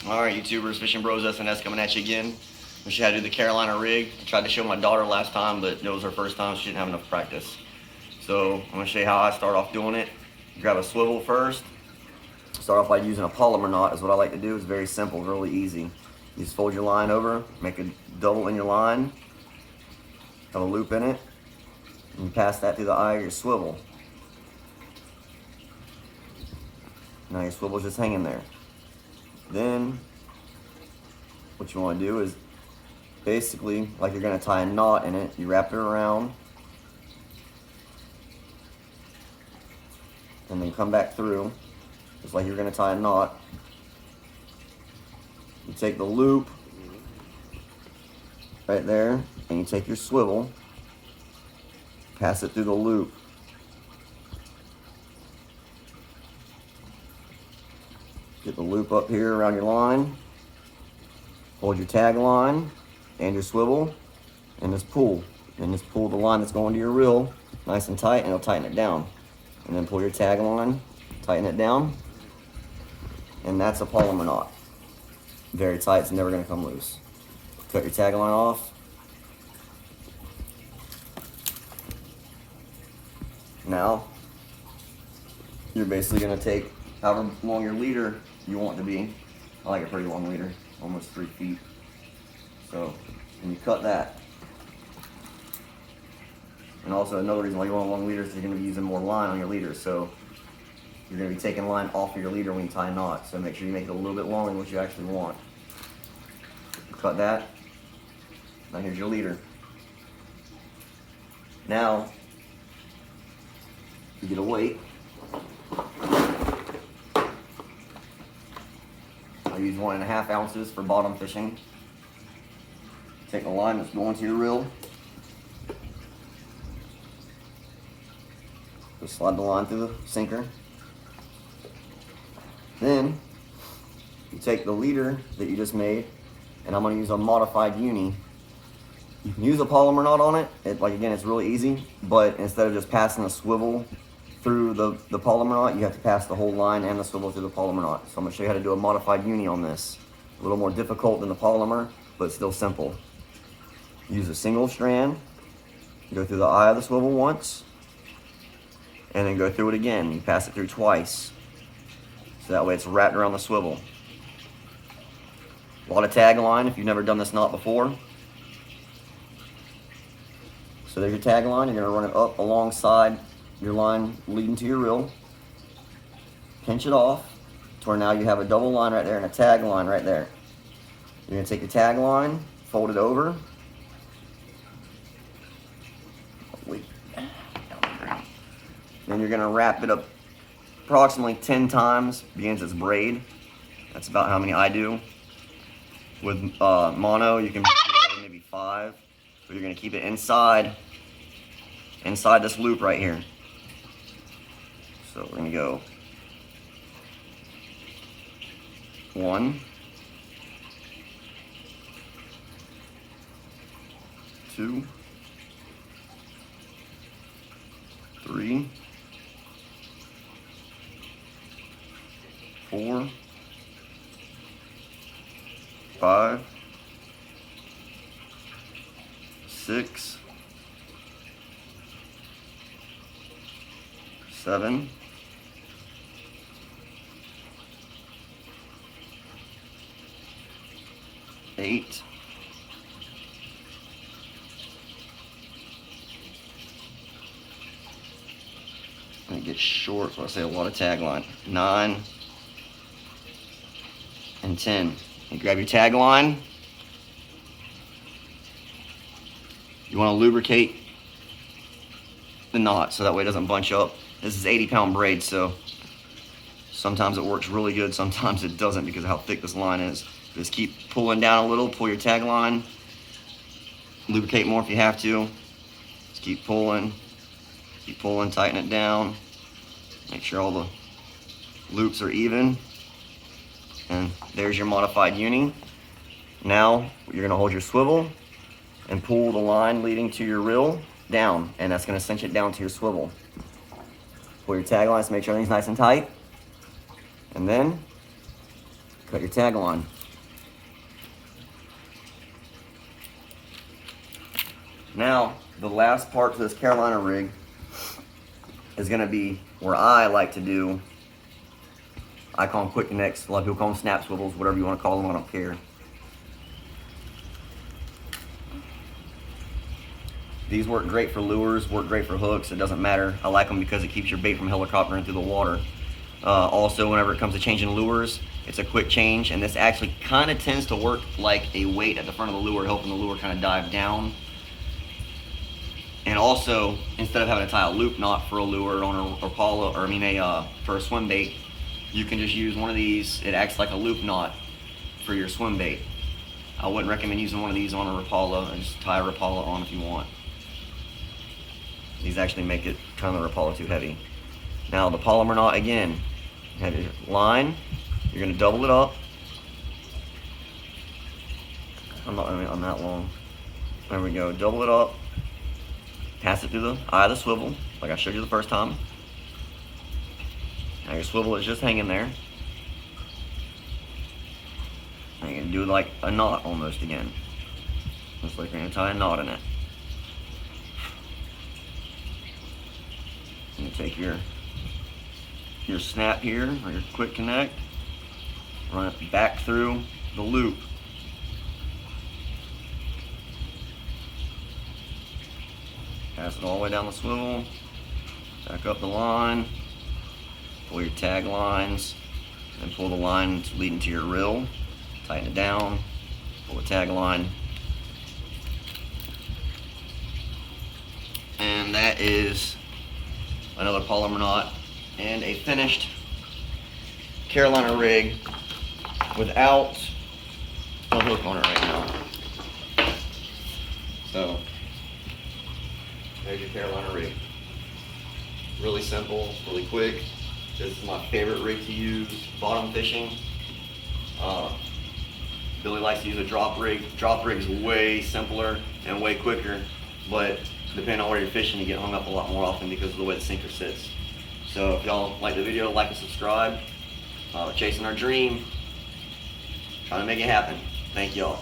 Alright YouTubers, Fishing Bros SNS coming at you again. We should have to do the Carolina rig. I tried to show my daughter last time, but it was her first time, she didn't have enough practice. So I'm going to show you how I start off doing it. Grab a swivel first. Start off by using a Palomar knot is what I like to do. It's very simple, really easy. You just fold your line over, make a double in your line, have a loop in it, and you pass that through the eye of your swivel. Now your swivel's just hanging there. Then what you want to do is basically like you're going to tie a knot in it. You wrap it around and then come back through just like you're going to tie a knot. You take the loop right there and you take your swivel, pass it through the loop. Get the loop up here around your line, hold your tag line and your swivel, and just pull. And just pull the line that's going to your reel nice and tight, and it'll tighten it down. And then pull your tag line, tighten it down, and that's a Palomar knot. Very tight, it's never going to come loose. Cut your tag line off. Now, you're basically going to take however long your leader you want it to be. I like a pretty long leader, almost 3 feet. So, and you cut that. And also another reason why you want a long leader is you're going to be using more line on your leader. So you're going to be taking line off of your leader when you tie a knot. So make sure you make it a little bit longer than what you actually want. Cut that. Now here's your leader. Now you get a weight. I use 1.5 ounces for bottom fishing. Take the line that's going to your reel. Just slide the line through the sinker. Then you take the leader that you just made, and I'm going to use a modified uni. You can use a Palomar knot on it. Like again, it's really easy, but instead of just passing a swivel through the Palomar knot, you have to pass the whole line and the swivel through the Palomar knot. So I'm going to show you how to do a modified uni on this. A little more difficult than the Palomar, but still simple. Use a single strand, go through the eye of the swivel once, and then go through it again. You pass it through twice. So that way it's wrapped around the swivel. A lot of tag line if you've never done this knot before. So there's your tag line. You're going to run it up alongside your line leading to your reel. Pinch it off to where now you have a double line right there and a tag line right there. You're going to take your tag line, fold it over. Then you're going to wrap it up approximately 10 times, begins as braid. That's about how many I do. With mono, you can do maybe 5. So you're going to keep it inside this loop right here. So we're going to go 1, 2, 3, 4, 5, 6, 7, 8, 9. It gets short, so I say a lot of tag line. 9 and 10. You grab your tag line. You want to lubricate the knot so that way it doesn't bunch up. This is 80-pound braid, so sometimes it works really good, sometimes it doesn't because of how thick this line is. Just keep pulling down a little, pull your tag line, lubricate more if you have to. Just keep pulling, tighten it down. Make sure all the loops are even. And there's your modified uni. Now you're going to hold your swivel and pull the line leading to your reel down, and that's going to cinch it down to your swivel. Pull your tag lines to make sure everything's nice and tight, and then cut your tag line. Now, the last part to this Carolina rig is gonna be where I like to do, I call them quick connects, a lot of people call them snap swivels, whatever you wanna call them, I don't care. These work great for lures, work great for hooks, it doesn't matter. I like them because it keeps your bait from helicoptering through the water. Also, whenever it comes to changing lures, it's a quick change, and this actually kind of tends to work like a weight at the front of the lure, helping the lure kind of dive down. And also, instead of having to tie a loop knot for a lure on a Rapala, or for a swim bait, you can just use one of these. It acts like a loop knot for your swim bait. I wouldn't recommend using one of these on a Rapala, and just tie a Rapala on if you want. These actually make it kind of the Rapala too heavy. Now the Palomar knot again, you have your line, you're gonna double it up. I'm not on that long. There we go, double it up. Pass it through the eye of the swivel, like I showed you the first time. Now your swivel is just hanging there. And you're gonna do like a knot almost again. Looks like you're gonna tie a knot in it. You take your snap here, or your quick connect, run it back through the loop. Pass it all the way down the swivel, back up the line, pull your tag lines, and pull the line leading to your reel, tighten it down, pull the tag line. And that is another Palomar knot and a finished Carolina rig without a hook on it right now. So there's your Carolina rig. Really simple, really quick. This is my favorite rig to use bottom fishing. Billy likes to use a drop rig. Drop rig is way simpler and way quicker, but depending on where you're fishing, you get hung up a lot more often because of the way the sinker sits. So if y'all like the video, like and subscribe. Chasing our dream, trying to make it happen. Thank y'all.